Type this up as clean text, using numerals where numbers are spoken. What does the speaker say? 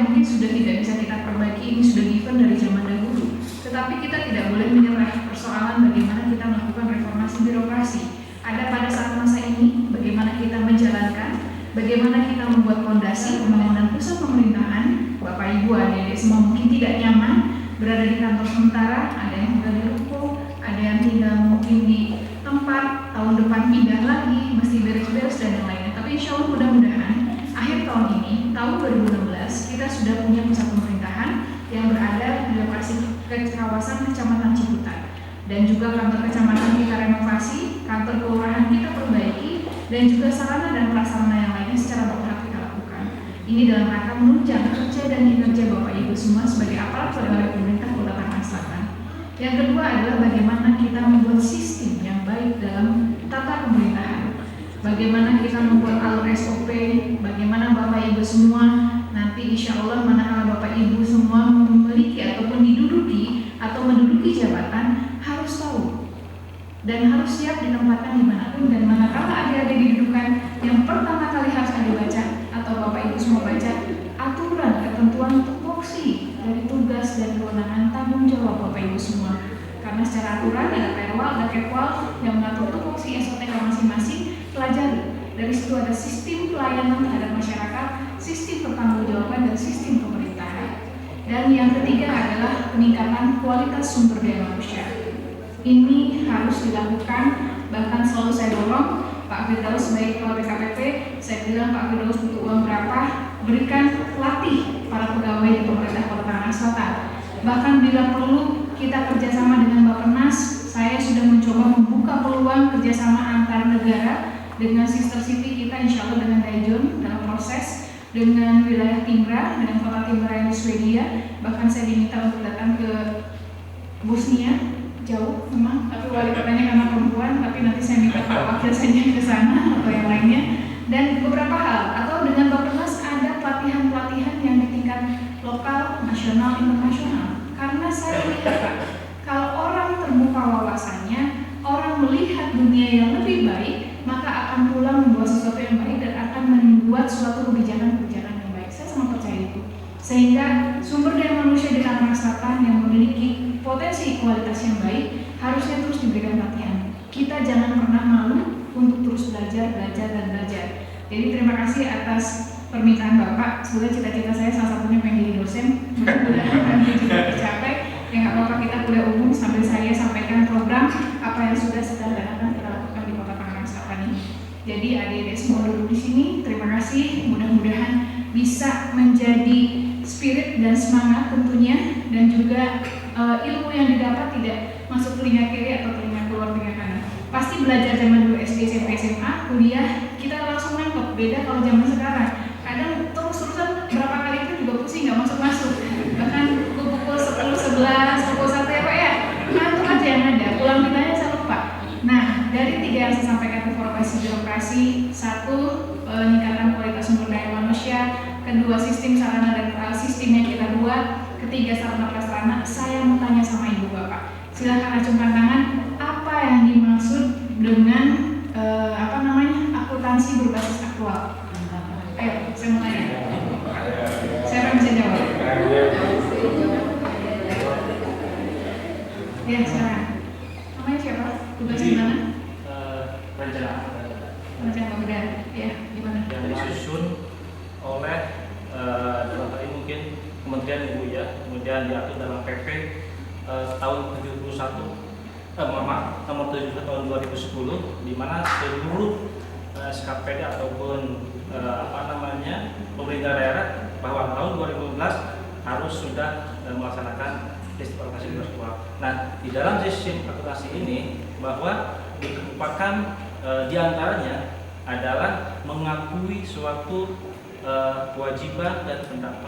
yang mungkin sudah tidak bisa kita perbaiki, ini sudah given dari zaman dahulu. Tetapi kita tidak boleh menyerah persoalan bagaimana kita melakukan reformasi birokrasi. Ada pada saat masa ini, bagaimana kita menjalankan, bagaimana kita membuat fondasi pembangunan pusat pemerintahan. Bapak Ibu adik-adik semua mungkin tidak nyaman berada di kantor sementara, ada yang tinggal di ruko, ada yang tinggal mungkin di tempat, tahun depan pindah lagi, mesti beres-beres dan yang lainnya. Tapi insya Allah mudah-mudahan akhir tahun ini, tahun 2016, kita sudah punya pusat pemerintahan yang berada di lokasi kawasan Kecamatan Ciputat. Dan juga kantor kecamatan kita renovasi, kantor kelurahan kita perbaiki, dan juga sarana dan prasarana yang lainnya secara bertahap kita lakukan. Ini dalam rangka menunjang kerja dan kinerja Bapak Ibu semua sebagai aparat pegawai pemerintah Kota Tangerang Selatan. Yang kedua adalah bagaimana kita membuat sistem yang baik dalam tata pemerintahan. Bagaimana kita membuat alur SOP, bagaimana Bapak Ibu semua nanti insya Allah manakala Bapak Ibu semua memiliki ataupun diduduki atau menduduki jabatan harus tahu dan harus siap ditempatkan dimanapun. Dan manakala adik-adik didudukan, yang pertama kali harus ada baca atau Bapak Ibu semua baca aturan ketentuan tupoksi dari tugas dan kewenangan tanggung jawab Bapak Ibu semua. Karena secara aturan ada perwal, ada kepwal yang mengatur tupoksi SOTK masing-masing, pelajari. Dari situ ada sistem pelayanan terhadap masyarakat, sistem pertanggungjawaban dan sistem pemerintahan. Dan yang ketiga adalah peningkatan kualitas sumber daya manusia. Ini harus dilakukan, bahkan selalu saya dorong Pak Firdaus sebagai Kepala BKPP, saya bilang Pak Firdaus butuh uang berapa, berikan latih para pegawai di pemerintah Kota Tangerang Selatan. Bahkan bila perlu kita kerjasama dengan Bappenas, saya sudah mencoba membuka peluang kerjasama antar negara dengan sister city kita, insya Allah dengan Daejeon dalam proses, dengan wilayah Timra, dengan kota Timra yang di Swedia. Bahkan saya diminta untuk datang ke Bosnia, jauh memang, tapi wali kotanya karena perempuan, tapi nanti saya minta wakil saya ke sana atau yang lainnya. Dan beberapa hal, atau dengan Bappenas ada pelatihan-pelatihan yang di tingkat lokal, nasional, internasional. Karena saya melihat kalau orang terbuka wawasannya, orang melihat dunia yang lebih baik, maka akan pulang membawa sesuatu yang baik dan akan membuat suatu kebijakan-kebijakan yang baik. Saya sangat percaya itu. Sehingga sumber daya manusia di Tangerang Selatan yang memiliki potensi kualitas yang baik harusnya terus diberikan pelatihan. Kita jangan pernah malu untuk terus belajar dan belajar. Jadi terima kasih atas permintaan Bapak. Semoga cita-cita saya salah satunya pengen jadi dosen. Mudah-mudahan nanti juga tercapai. Ya nggak apa-apa, kita kuliah umum sambil saya sampaikan program apa yang sudah sedang dan akan kita lakukan di Kota Tangerang Selatan ini. Jadi adik-adik semua duduk di sini, terima kasih. Mudah-mudahan bisa menjadi spirit dan semangat tentunya, dan juga ilmu yang didapat tidak masuk telinga kiri atau telinga keluar telinga kanan. Pasti belajar zaman dulu SD, SMP, SMA, kuliah kita langsung nangkep. Beda kalau zaman sekarang. Kadang terus-terusan berapa kali itu juga pusing nggak masuk-masuk. Bahkan pukul 10, 11, pukul 1 ya Pak ya. Ngantuk aja yang ada. Pulang ditanya saya lupa. Nah, dari 3 yang saya sampaikan reformasi birokrasi, 1 peningkatan kualitas sumber daya manusia, kedua sistem sarana dan sistem yang kita buat, ketiga sarana prasarana. Saya mau tanya sama Ibu Bapak. Silakan acungkan tangan. Apa yang dimaksud dengan akuntansi berbasis aktual? Ayo, saya mau tanya. Siapa yang bisa jawab? Ya, sekarang. Namanya siapa? Tugas di mana? Rencana Pemudaan. Ya, gimana? Yang disusun oleh dalam hal ini mungkin Kementerian Ibu ya, kemudian diatur dalam PP tahun 71, nomor 71 tahun 2010, di mana seluruh SKPD ataupun pemerintah daerah bahwa tahun 2015 harus sudah melaksanakan sistem akuntansi virtual. Nah, di dalam sistem akuntansi ini bahwa dikemukakan diantaranya adalah mengakui suatu kewajiban dan pendapatan